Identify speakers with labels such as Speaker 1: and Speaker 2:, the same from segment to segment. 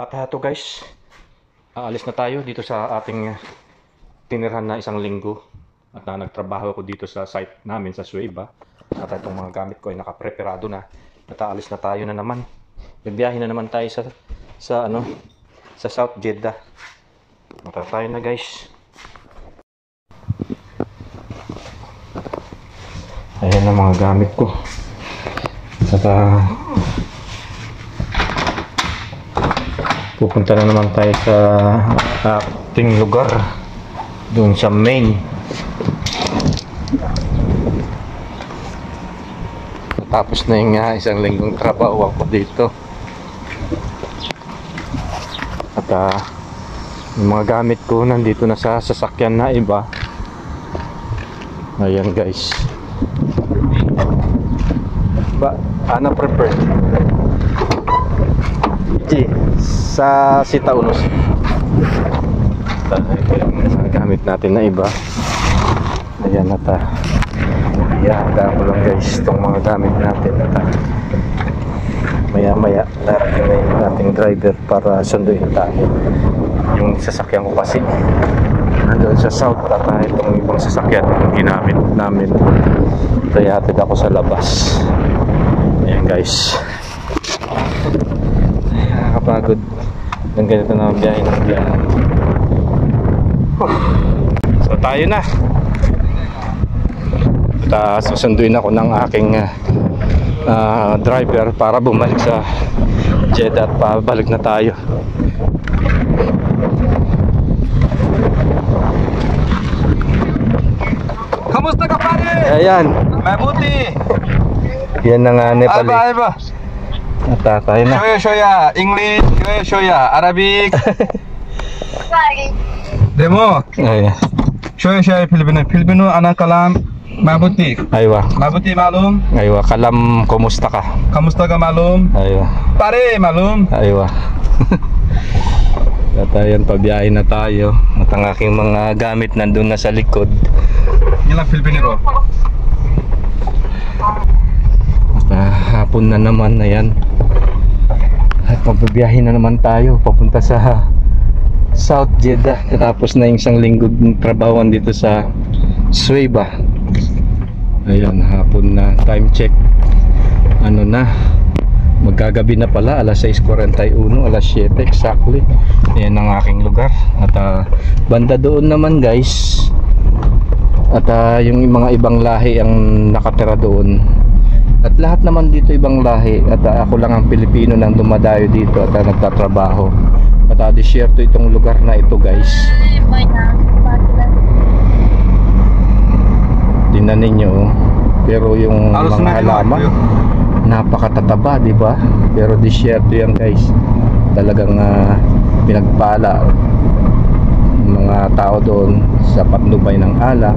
Speaker 1: At ito guys, aalis na tayo dito sa ating tinirhan na isang linggo. At nagtrabaho ako dito sa site namin sa Sueva. At itong mga gamit ko ay nakapreparado na. At aalis na tayo na naman. Bibiyahe na naman tayo sa South Jeddah. Mata tayo na guys. Ayan ang mga gamit ko. At pupunta na naman tayo sa ating lugar doon sa Maine. Tapos na yung isang linggong trabaho ako dito. At yung mga gamit ko nandito na sa sasakyan na iba. Ayan guys. Ana prepared sa Sita Unos. Gamit natin na iba. Ayan at ihanda ko lang guys itong mga gamit natin at maya maya darating na yung ating driver para sunduin tayo. Yung sasakyan ko kasi nandun sa south at itong ibang sasakyan yung ginamit namin, kaya hatid ako sa labas. Ayan guys, nakakapagod ng ganito na biyahe ng biyahe. So tayo na at susunduin ako ng aking driver para bumalik sa Jeddah at pabalik na tayo.
Speaker 2: Kamusta ka pare?
Speaker 1: Ayan,
Speaker 2: Mabuti.
Speaker 1: yan ang Nepali.
Speaker 2: Aba.
Speaker 1: At tayo na.
Speaker 2: Shoya English, shoya Arabic. Demo.
Speaker 1: Ayan.
Speaker 2: Shoya Filipino anak kalam Mabuti.
Speaker 1: Aywa.
Speaker 2: Mabuti malum.
Speaker 1: Aywa, kalam kumusta ka?
Speaker 2: Kamusta ka malum?
Speaker 1: Aywa.
Speaker 2: Pare malum.
Speaker 1: Aywa. At ayan, pabiyahe na tayo. At ang aking mga gamit nandun na sa likod.
Speaker 2: Yan lang Filipino.
Speaker 1: At hapon na naman, ayan. At pabiyahe na naman tayo papunta sa South Jeddah. Tapos na yung isang linggo trabahoan dito sa Sueva. Ayan, hapon na. Time check, ano na, magagabi na pala, alas 6:41, alas 7 exactly. Ayan ang aking lugar. At banda doon naman guys, at yung mga ibang lahi ang nakatira doon. At lahat naman dito ibang lahi. At ako lang ang Pilipino nang dumadayo dito at nagtatrabaho. At desierto itong lugar na ito guys. Tingnan ninyo, pero yung mga halaman napakatataba, di ba? Pero desierto yan guys. Talagang pinagpala mga tao doon sa patnubay ng ala.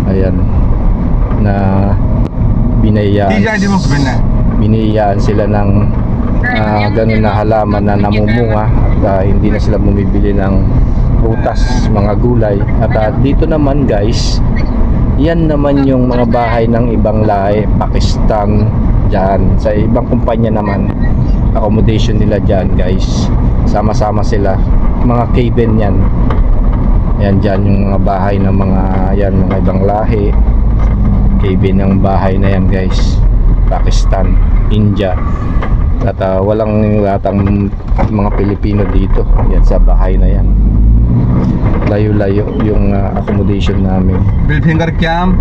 Speaker 1: Ayan, na binayaan sila ng ganun na halaman na namumunga at hindi na sila bumibili ng prutas, mga gulay. At dito naman guys, yan naman yung mga bahay ng ibang lahi, Pakistan dyan. Sa ibang kumpanya naman, accommodation nila dyan guys. Sama-sama sila, mga cabin yan. Yan dyan yung mga bahay ng mga yan, mga ibang lahi. Cabin ng bahay na yan guys, Pakistan, India. At walang atang mga Pilipino dito. Yan sa bahay na yan. Layo-layo yung accommodation namin.
Speaker 2: Bilfinger camp.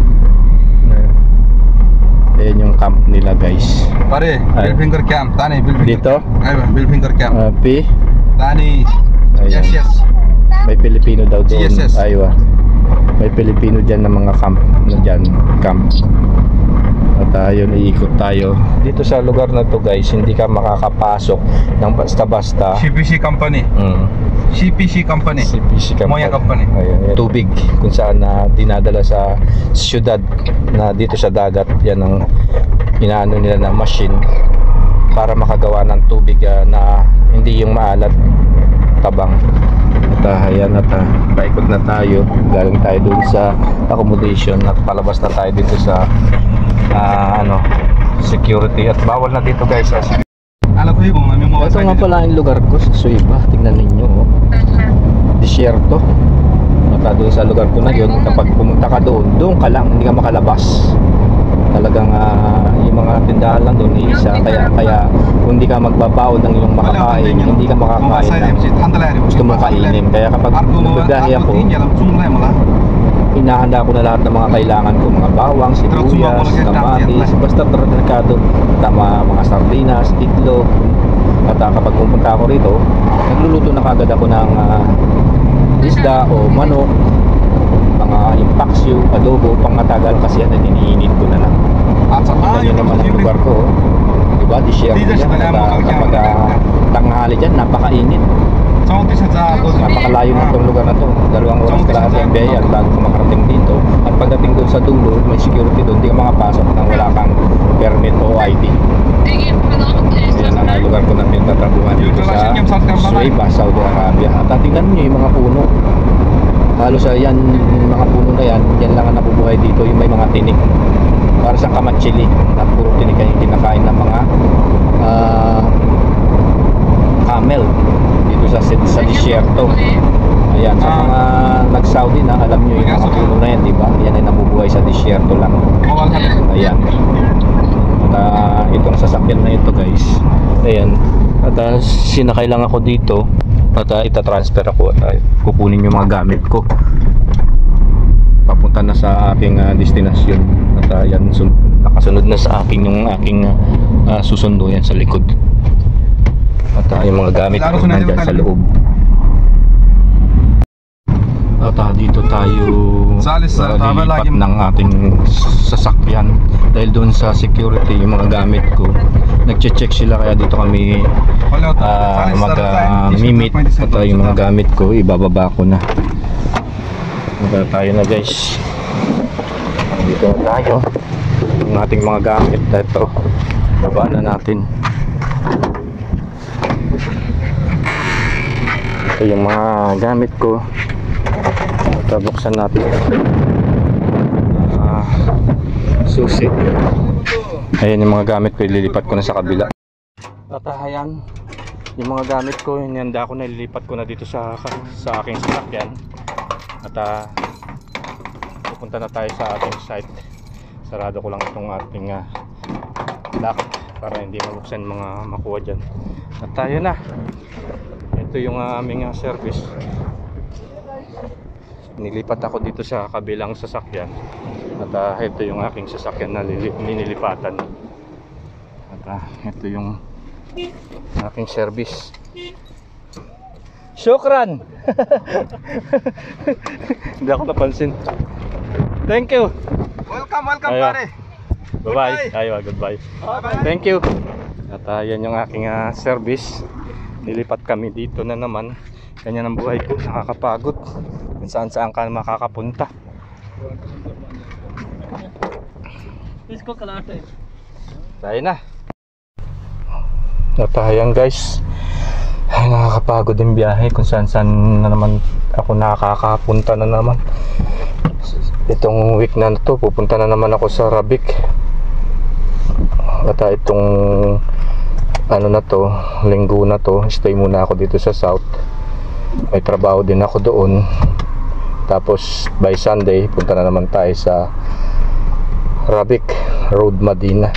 Speaker 1: Ayan yung camp nila guys.
Speaker 2: Pare, Bilfinger camp. Tani Bilfinger.
Speaker 1: Dito?
Speaker 2: Ayun, Bilfinger camp.
Speaker 1: P.
Speaker 2: Tani.
Speaker 1: Ayan.
Speaker 2: Yes.
Speaker 1: May Pilipino daw doon.
Speaker 2: Yes.
Speaker 1: Aywa. May Pilipino dyan na mga camp na dyan, camp. At yun, iikot tayo dito sa lugar na to guys. Hindi ka makakapasok ng basta-basta.
Speaker 2: CPC company. CPC company.
Speaker 1: CPC company.
Speaker 2: Moya company.
Speaker 1: Ayan, tubig kung saan na dinadala sa syudad na dito sa dagat. Yan ang inaano nila na machine para makagawa ng tubig na hindi yung maalat, tabang. At ayan, at paikot na tayo. Galing tayo dun sa accommodation at palabas na tayo dito sa security. At bawal na dito guys
Speaker 2: Alam ko yung may mga
Speaker 1: Ito nga pala yung lugar ko sa Suiba. Tingnan ninyo, oh. Disyerto. At doon sa lugar ko na yun, kapag pumunta ka doon, doon ka lang, hindi ka makalabas. Talagang yung mga tindahan lang doon iisa, kaya kung hindi ka magbabaon ng iyong makakain, hindi ka makakain ng gusto mong kainin. Kaya kapag nagbibiyahe ako, hinahanda ko na lahat ng mga kailangan ko, mga bawang, sibuyas, kamatis, basta merkado, tama, mga sardinas, itlog. At kapag pumunta ako rito, nagluluto na kagad ako ng isda o manok, mga impaksyo, adobo, pang matagal kasi yan, iniinit ko na lang. Yan naman ang lugar ko, diba? Disyerto yan. At kapag tanghali dyan, napakainit. Napakalayo na itong lugar na to. 2 oras kalahati ang biyahe bago ka makarating dito. At pagdating doon sa dulo, may security doon, hindi ka makapasok nang wala kang permit o ID. Yan ang lugar ko na pinagtatrabuhan dito sa Suiba, Saudi Arabia. At tingnan nyo yung mga puno. Halos yan, mga puno na yan, yan lang ang nabubuhay dito, yung may mga tinik. Para sa kamatsili, na puro tinik yung kinakain ng mga camel dito sa disyerto. Ayan, sa mga nag-Saudi na, alam nyo yung mga puno na yan, diba? Yan ay nabubuhay sa disyerto lang. Ayan. At itong sasakyan na ito, guys. Ayan. At sinakay lang ako dito. At itatransfer ako at kukunin yung mga gamit ko. Papunta na sa aking destinasyon. At yan, nakasunod na sa akin yung aking susundo yan sa likod. At yung mga gamit ko nandyan sa loob. At dito tayo lilipat ng ating sasakyan. Dahil doon sa security yung mga gamit ko, nagche-check sila, kaya dito kami mag-meet. At yung mga gamit ko ibababa ko na. Dito tayo na, guys. Dito na tayo. Ang ating mga gamit ito, baba na natin. Ito yung mga gamit ko. Buksan natin susi. Ayan yung mga gamit ko, ililipat ko na sa kabila. At ayan yung mga gamit ko, hinihanda ko na, ililipat ko na dito sa aking sasakyan. At pupunta na tayo sa ating site. Sarado ko lang itong ating lock para hindi mabuksan mga makuha dyan. At tayo na. Ito yung aming service. Nilipat ako dito sa kabilang sasakyan. At ito yung aking sasakyan na ninilipatan. At ito yung aking service. Shukran. Hindi ako napansin. Thank you.
Speaker 2: Welcome pare.
Speaker 1: Bye-bye. Aywa, goodbye. Thank you. At yan yung aking service. Nilipat kami dito na naman. Ganyan ang buhay ko, nakakapagod. Kung saan ka makakapunta. Tayo na. At ayan, guys, ay, nakakapagod yung biyahe. Kung saan na naman ako nakakapunta na naman. Itong week na to, pupunta na naman ako sa Rabik. At itong ano na to, linggo na to, stay muna ako dito sa South. May trabaho din ako doon. Tapos by Sunday punta na naman tayo sa Rabik Road, Madina.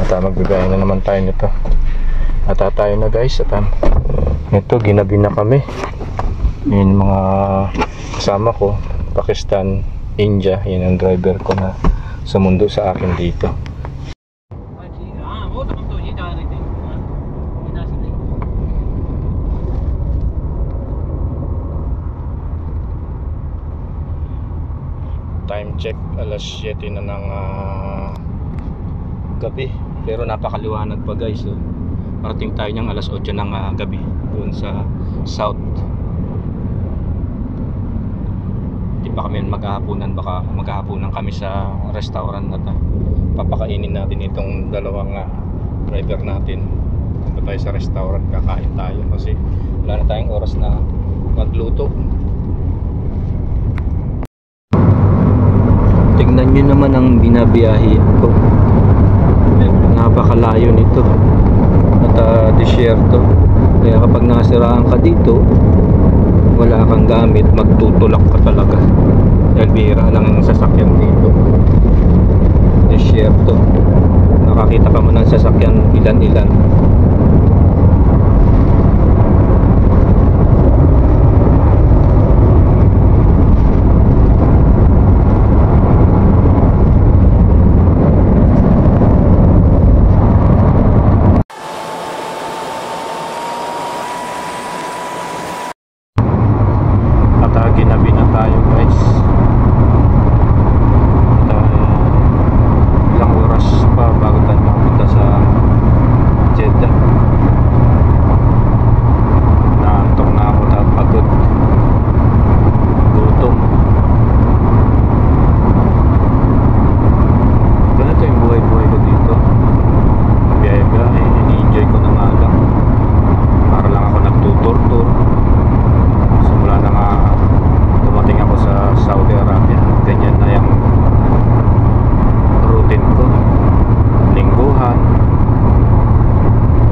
Speaker 1: At magbibigay na naman tayo nito. At tayo na, guys. At ito, ginabi na kami. Yung mga kasama ko, Pakistan, India. Yan ang driver ko na sumundo sa akin dito. Time check, alas 7 na ng gabi. Pero napakaliwanag pa, guys. So, parating tayo niyang alas 8 ng gabi doon sa South. Di pa kami maghahaponan, baka maghahaponan kami sa restaurant at papakainin natin itong dalawang driver natin. Punta tayo sa restaurant, kakain tayo kasi wala na tayong oras na magluto. Tignan nyo naman ang binabiyahe ko. Napakalayo nito. Disyerto. Kaya kapag nasiraan ka dito, wala kang gamit, magtutulak ka talaga. Dahil bihira lang ang sasakyan dito. Disyerto. Nakakita ka man ng sasakyan ilan-ilan. Ginabi na tayo guys. Ilang oras pa bago tayo mapunta sa Jeddah. Naantok na ako at pagod. Gutom. Ganito yung buhay-buhay ko dito. Biyahe-biyahe, ini-enjoy ko na nga lang. Para lang ako nagtutur-tur. Simula na nga dumating ako sa Saudi Arabia, ganyan na yung routine ko. Lingguhan,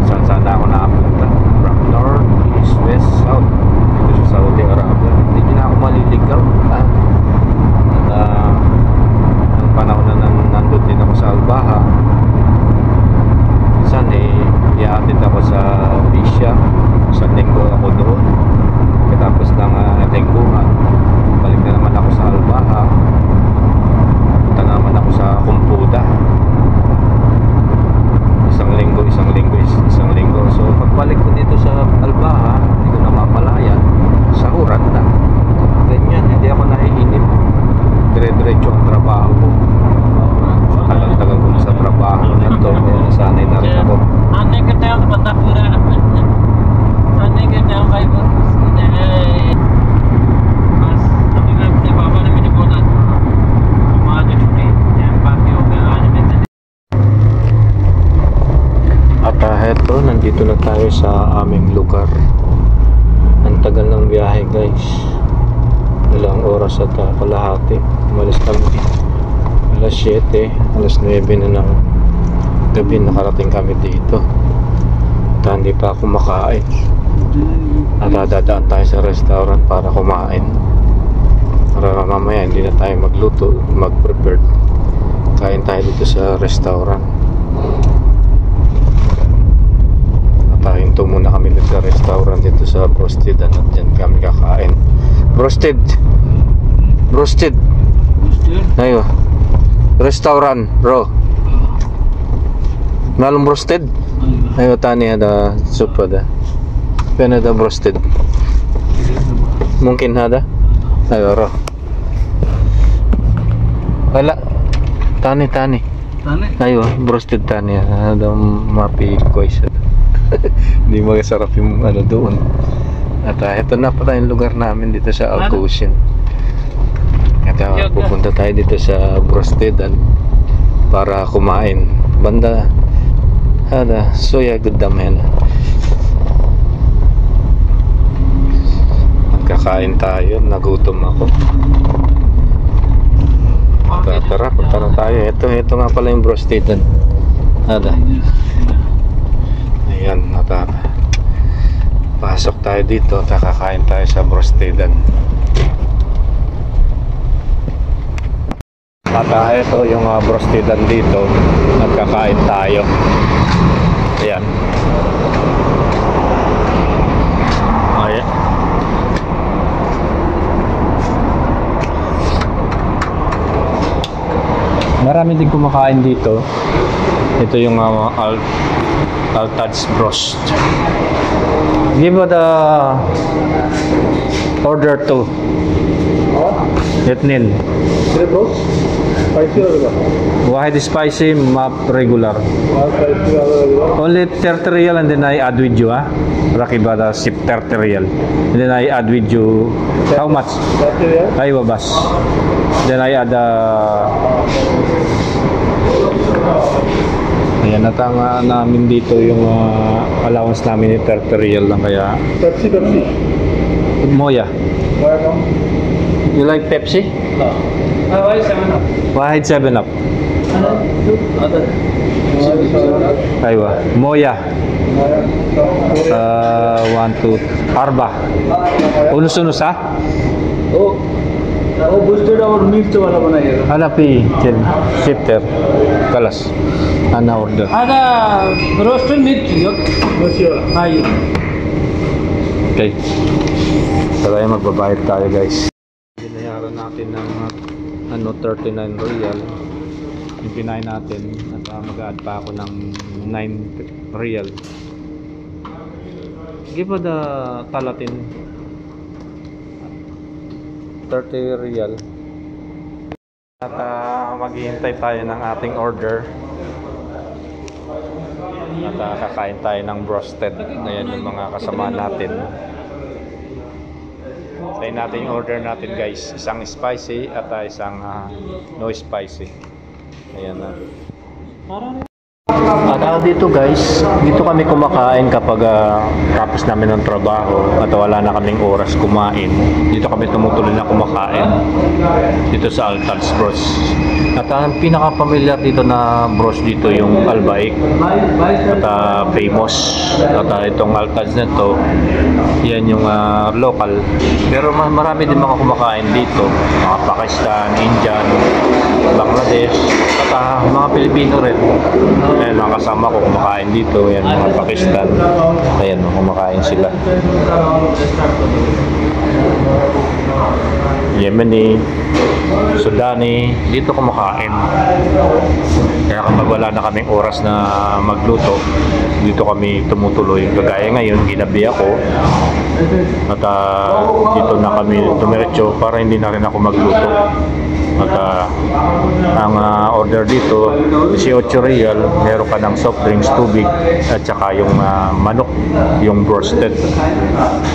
Speaker 1: saan saan na ako nakapunta, from north, east, west, south, dito sa Saudi Arabia. Hindi na ako maliligaw. Ang panahon na nandun din ako sa Al-Baha, minsan ihatid ako sa Bisha, isang linggo ako doon. Tapos ng lingguhan, balik na naman ako sa Al-Baha, punta naman ako sa Kumpuda, isang linggo. So pagbalik ko dito sa Al-Baha, hindi ko na mapalayan, sahuran na ganyan, hindi ako nahihinip, dire-diretso ang trabaho ko. Tagal-tagal ko sa trabaho na to, kaya nasanay na rin ako.
Speaker 3: Aneh ka tayo kapag pura. Aneh ka tayo kayo. Mas tapi kan dia bapa na minibunan. Umaga cuti. Yang pagi o kaya ano din.
Speaker 1: At heto, nandito na tayo sa aming lugar. Ang tagal ng biyahe guys. Ilang oras at kalahati. Umalis kami alas 7, alas 9 na ng gabi nakarating kami dito. At hindi pa ako makain. Nadadaan tayo sa restaurant para kumain. Para mamaya hindi na tayo magluto, mag-prepare. Kain tayo dito sa restaurant. Natahinto muna kami dito sa restaurant dito sa Brosted. At dyan kami kakain. Brosted! Ayo. Restaurant, bro. Malum Brosted? Ayo, tani ada soup ada. Pwede ada Brosted. Mungkin ada? Ayo, bro. Wala. Tani. Ayo, Brosted tani. Ada mapi kois. Hindi masarap yung ano doon. At ito na pala yung lugar namin dito sa Al Quosin. At pupunta tayo dito sa Brostedan para kumain. Banda ada soya gudam yan. Kakain tayo, nagutom ako. Tara, punta na tayo. Ito nga pala yung Brostedan. Ada. Ayan, pasok tayo dito, kakain tayo sa Brostedan. At ito yung Brostedan dito, nagkakain tayo. Ayan. Ayan. Marami din kumakain dito. Ito yung Al-Taj Brost. Give the order to Etnil. Wahid spicy, map regular. Only 30 real and then I add with you, Rakibada sip 30 real. And then I add with you how much? 30 real? Aywa bas. Then I add ayan, natanga namin dito yung allowance namin ni 30 real lang kaya. Pepsi. Moya. You like Pepsi?
Speaker 3: No. Why 7 up?
Speaker 1: Wahid 7 up.
Speaker 3: Other.
Speaker 1: Aywa. Moya. 1, 2, arba. Unos-unos ha?
Speaker 3: वो बूस्टेड और मिर्च वाला बनाइएगा
Speaker 1: Hanapi, shifter, kalas. Ana order.
Speaker 3: आधा रोस्टेड मिर्च हाँ ये
Speaker 1: Okay. So tayo magbabayad tayo guys. Binayaran natin ng 39 real. Yung kinain natin at mag-add pa ako ng 9 real. Give mo the talatin 30 real. At maghihintay tayo ng ating order. At kakain tayo ng broasted. Ayan yung mga kasama natin. Tayo natin yung order natin guys. Isang spicy at isang no spicy. Ayan na. At dito guys, dito kami kumakain kapag tapos namin ng trabaho at wala na kaming oras kumain. Dito kami tumutuloy na kumakain dito sa Altads Bros. At ang pinaka-familiar dito na bros dito yung Albaik at famous. At itong Altads na to, yan yung local. Pero marami din mga kumakain dito, mga Pakistan, Indian, Bangladesh, at mga Pilipino rin. Ayan, mga kasama ko kumakain dito. Ayan, mga Pakistan. Ayan, kumakain sila. Yemeni, Sudani, dito kumakain. Kaya kapag wala na kaming oras na magluto, dito kami tumutuloy. Kagaya ngayon, ginabi ako. At dito na kami tumiretso para hindi na rin ako magluto. At ang order dito 18 real, meron ka ng soft drinks, tubig at saka yung manok, yung broasted.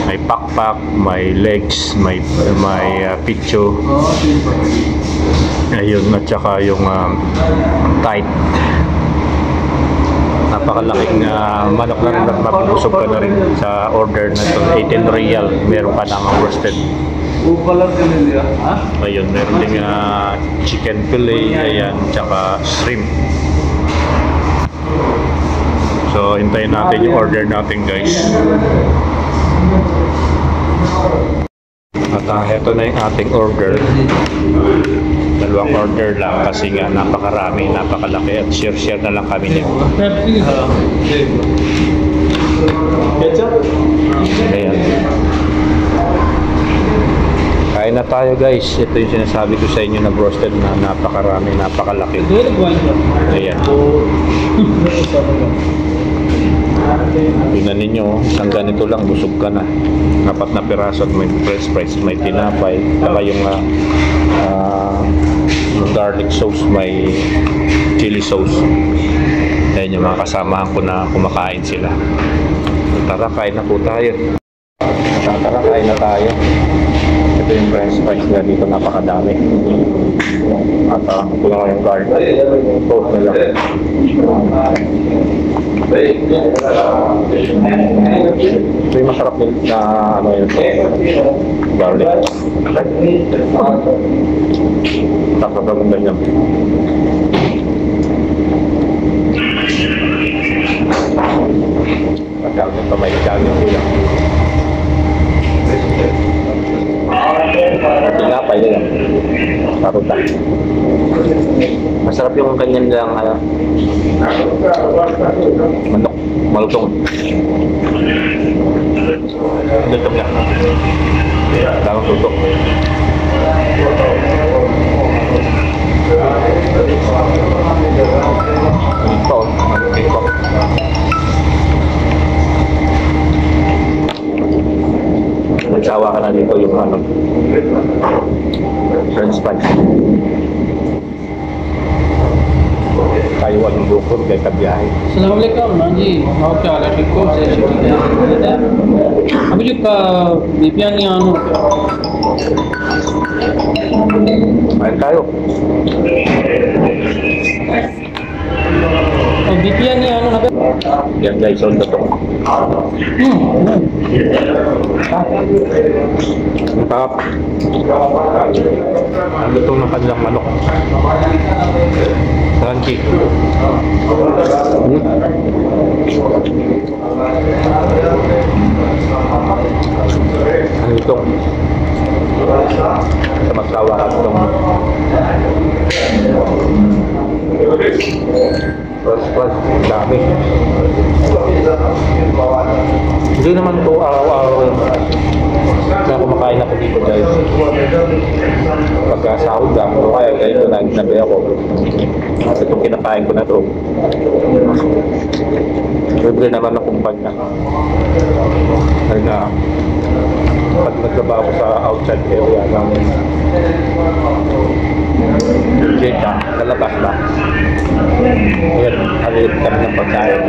Speaker 1: May pakpak, may legs, may picho. Ayun, at saka yung tight. Napakalaking manok na rin at mabubusog ka na rin sa order na ito. 18 real, meron ka ng broasted. Ayun, meron din chicken fillet, ayan, tsaka shrimp. So, hintayin natin yung order natin guys. At ito na yung ating order. Dalawang order lang kasi nga napakarami, napakalaki at share na lang kami niya. Ayan. Kain na tayo guys. Ito yung sinasabi ko sa inyo na broasted na napakarami, napakalaki. Ayan. Tingnan ninyo, isang ganito lang, busog ka na. 4 na piraso at may french fries, may tinapay, saka yung garlic sauce, may chili sauce. Ayan yung mga kasamahan ko na kumakain sila. Tara, kain na po tayo. Tara, kain na tayo. Ito yung french fries na dito, napakadami. At ito lang yung garlic sauce nila. Ito yung masarap na ano yun, garlic. Tapos ang ganyan. Pagkakit pa may kagin sila. Tinapay nila. Paruta. Masarap yung kanyan lang manok, malutong. Lutong na. Tamang tutok. Ito, ito. Magsawa ka na dito yung french fries. Taiwan yung bukod kaya kabiyahe.
Speaker 3: Assalamualaikum, जी और क्या हाल है, ठीक हो? से ठीक है। अभी जो बीपीएन यहाँ हो
Speaker 1: Main tayo.
Speaker 3: बीपीएन यहाँ हो ना
Speaker 1: Yan guys, on the top. Tap. Ang luto ng kanilang manok. Crunchy. Ano itong sa masawa itong plus dami. Hindi naman to araw-araw na kumakain ako dito guys. Pagkasahod lang o kaya ganito nagnabi ako. Itong kinakain ko na to. Libre naman na kumpanya. Ay na pag nagtrabaho sa outside area ng Jeddah, sa labas ba? Ayan, halit kami ng pagkain.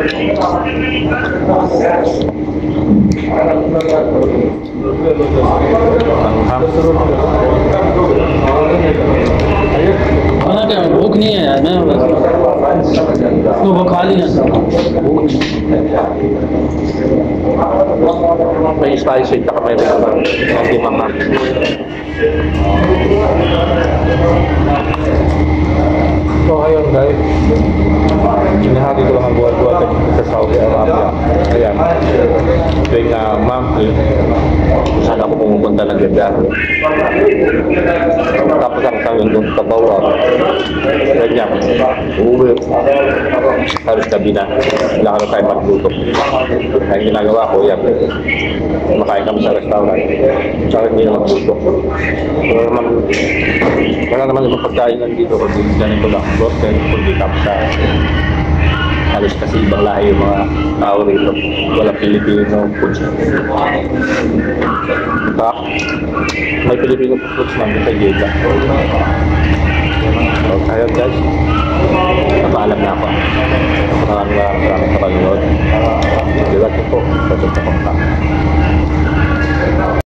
Speaker 3: खाना क्या भूख नहीं है यार मैं तो वो खा लिया
Speaker 1: May spicy at may hindi mama. So ayun guys, hinahagi ko lang ang buwan-buwan sa Saudi Arabia. Ayan, tuwing monthly, saan ako pumupunta ng Jeddah. Tapos ang tawin doon sa bawah, ganyan, uuwi, halos gabi na, wala ka na tayo magluto. Kaya ginagawa ko, yan, makain kami sa restaurant, tsaka hindi na magluto. So naman, wala naman ibang pagkainan dito, kasi ganito lang, broken, kundi tapos sa halos kasi ibang lahi yung mga tao rito. Wala Pilipino foods. Diba? May Pilipino foods man sa Jeddah. So, ayun guys. Napaalam na ako. Maraming sa pag-load. Diba ito po. Ito po.